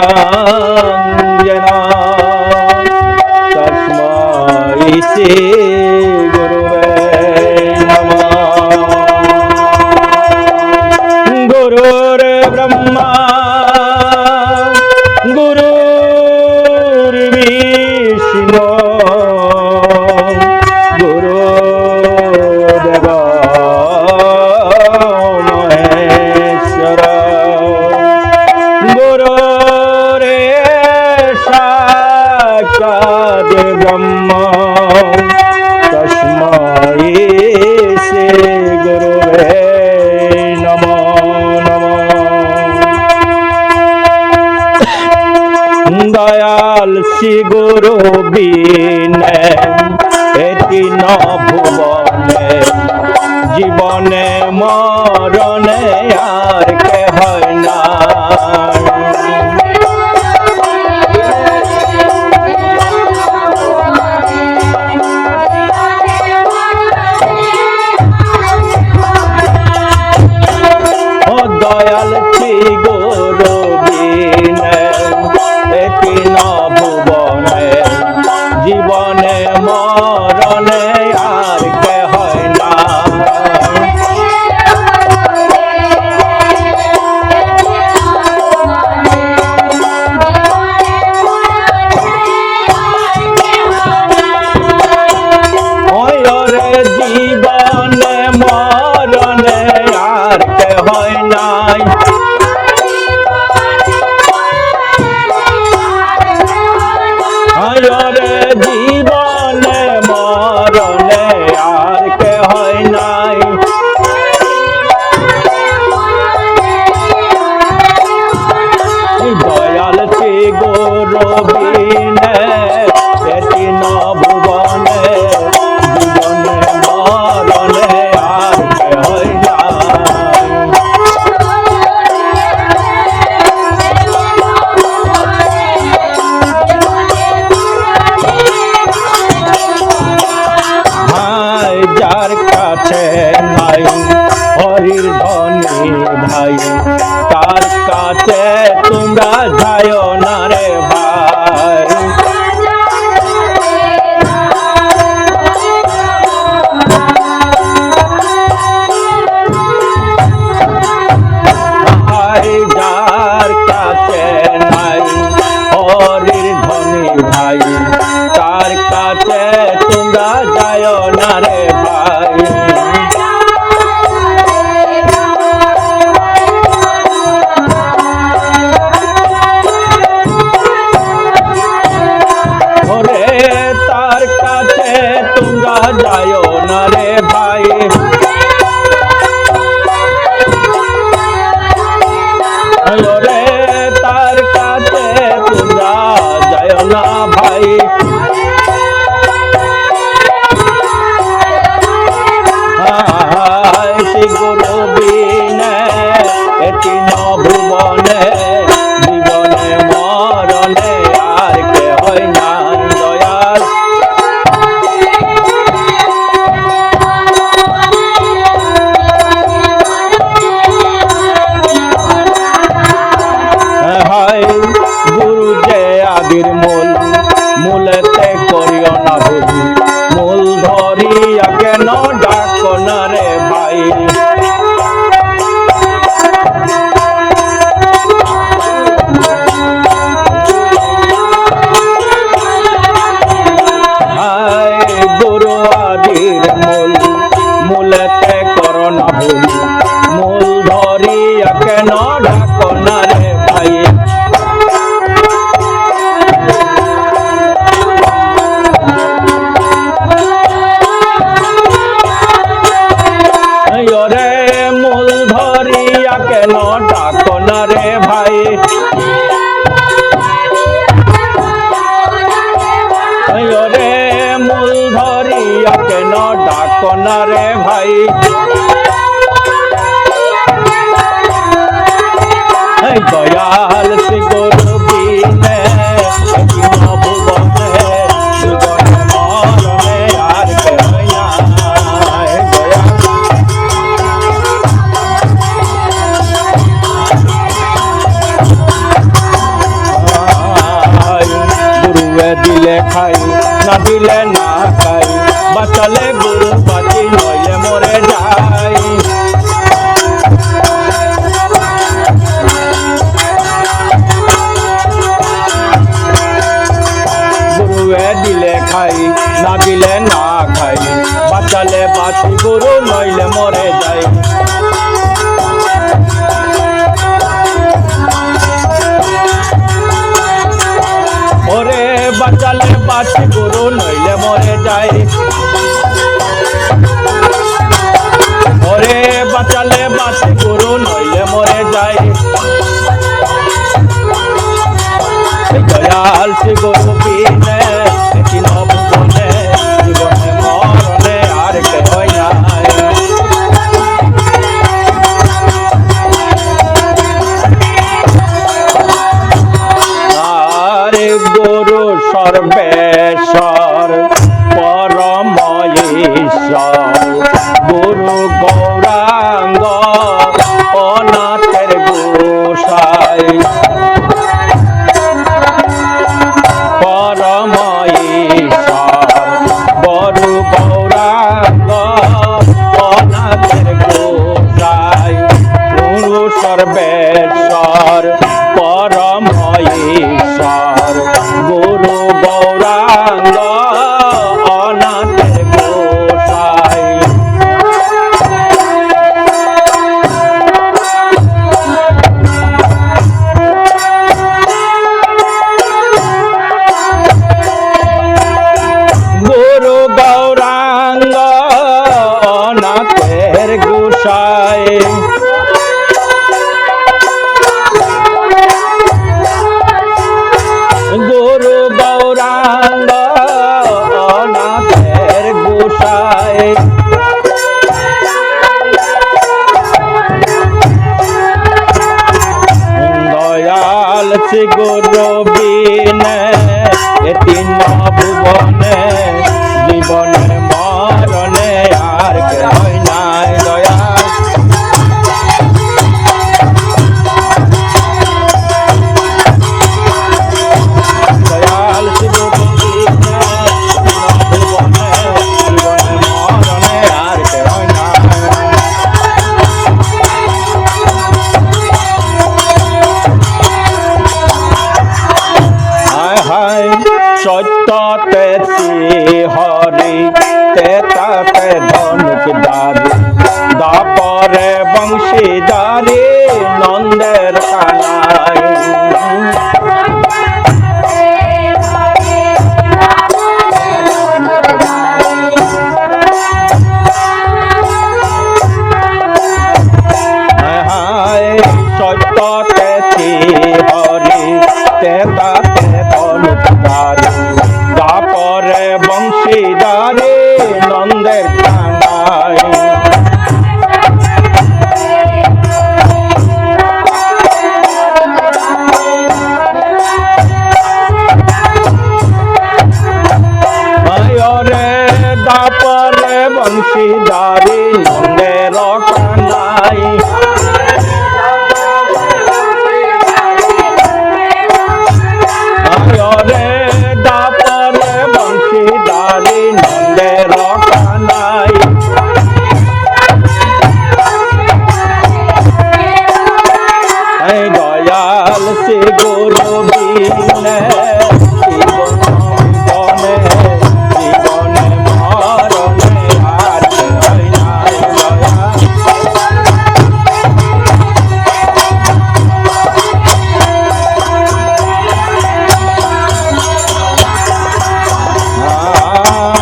दर्शितांजना तस्मै श्री गुरुवे नमः। गुरुर्ब्रह्मा गुरुर्विष्णु गुरुर्देवो महेश्वर गुरुरेव ब्रह्म तस्मै श्री गुरुवे नमो नमः। दयाल श्री गुरु बिने एति न भुवने जीवने मरणे आर के হয় না। दयाल श्री गुरु बिने एति न भुवने जीवने मरणे आर के হয় না। জীবনে মরণে আর কে হয় নাই। আয়রে জীবনে মরণে আর কে হয় নাই। দয়াল শ্রী গুরু বিনে এতি ন ভুবনে জীবনে মরণে আর কে হয় না। হায় যার কাছে নাই হরির ধনী ভাই তার কাছে তোমরা যাও না রে ভাই। যার কাছে নাই হরির ধনী ভাই তার কাছে তোমরা যাও না রে ভাই। ওরে তার কাছে তোমরা যাও না রে ভাই। ওরে তার কাছে তোমরা যাও না ভাই। শ্রী গুরু বিনে এতি ন ভুবনে জীবনে মরণে আর কে হয় না। দয়াল হায় গুরু যে আদির মূল মূলেতে করিও না ভুল মূল ধরিয়া কেন ডাকো না রে ভাই। হায় গুরু আদির মূল মূলেতে করো না ভুল মূল ধরিয়া কেন ডাকো না রে ভাই। ওরে মূল ধরিয়া কেন ডাকো না রে ভাই। ওরে মূল ধরি কেন ডাকো না রে ভাই দয়াল শ্রী গুরু বিনে ভুবনে জীবনে মরণে আর কেহ নাই গুরুয়ে দিলে খাই না দিলে না খাই বাঁচালে গুরু বাঁচি নইলে মরে যাই গুরুয়ে দিলে খাই না দিলে না খাই বাঁচালে বাঁচি গুরু নইলে মরে যাই ওরে বাঁচালে বাঁচি গুরু নইলে মরে যাই ওরে বাঁচালে বাঁচি গুরু নইলে মরে যাই দয়াল শ্রী গুরু বিনে ভুবনে জীবনে মরণে আর কেহ নাই আরে গুরু সর্বেশ্বর পরম ঈশ্বর গুরু গৌরাঙ্গ অনাথের গোসাই পরম ঈশ্বর গুরু গৌরাঙ্গ অনাথের গোসাই গুরু সর্বেশ্বর পরম ঈশ্বর গুরু গৌরাঙ্গ অনাথের গোসাই গুরু গৌরাঙ্গ অনাথের গোসাই গুরু গৌরাঙ্গ অনাথের গোসাই দয়াল শ্রী গুরু বিনে তিন ভুবনে জীবনে মরণে আর কেহ নাই দয়াল দয়াল শ্রী গুরু বিনে ভুবনে জীবনে মরণে আর কেহ নাই হায় সত্যতে হরি তেতাতে ধনুকদারি দাপরে বংশীদারি নন্দের কানাই সত্যতে হরি তেতাতে ধনুকদারি দাপরে বংশীদারি নন্দের কানাই রে দাপরে বংশীদারি নন্দের কানাই রে দাপরে বংশীদারি নন্দের কানাই দয়াল শ্রী গুরু বিনে জীবনে জীবনে মরণে আর কেহ নাই দয়াল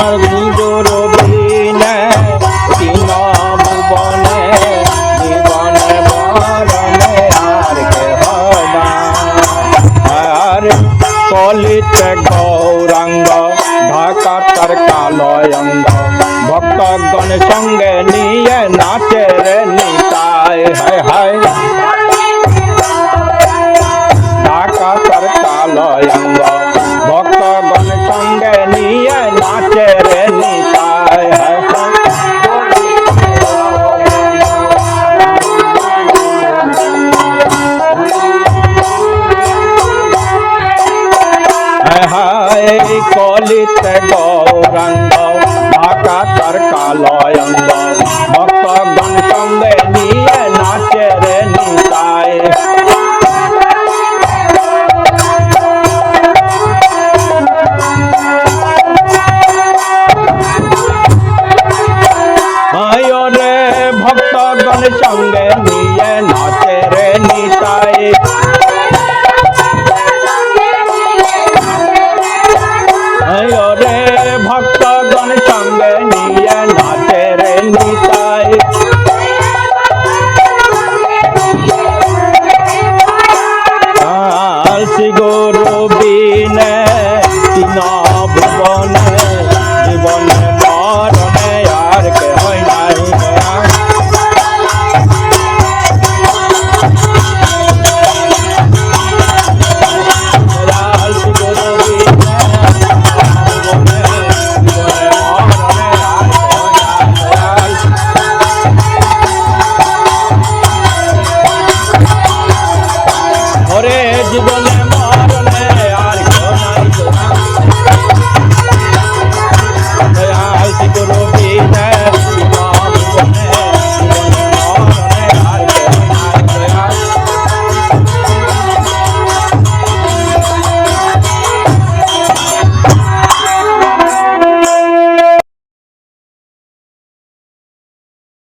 আর গৌরাঙ্গ ভক্তগণ সঙ্গে নিয়ে নাচে রে নিতাই হায় হায় ডাকাতার কালয়াঙ্গ ভক্তগণ সঙ্গে নিয়ে নাচে রে নিতাই হায় হায় কলিতে গৌরাঙ্গ ডাকাতার কালয়াঙ্গ ভক্তগণ সঙ্গে নিয়ে নাচে রে নিতাই রে ভক্তগণ সঙ্গে নিয়ে নাচে রে নিতাই রে ভক্তগণ সঙ্গে নিয়ে নাচে রে নিতাই শ্রী গুরু বিনে তিন ভুবনে জীবনে মরণে আর কেহ নাই জীবনে মরণে আর কেউ নাই দয়াল শ্রী গুরু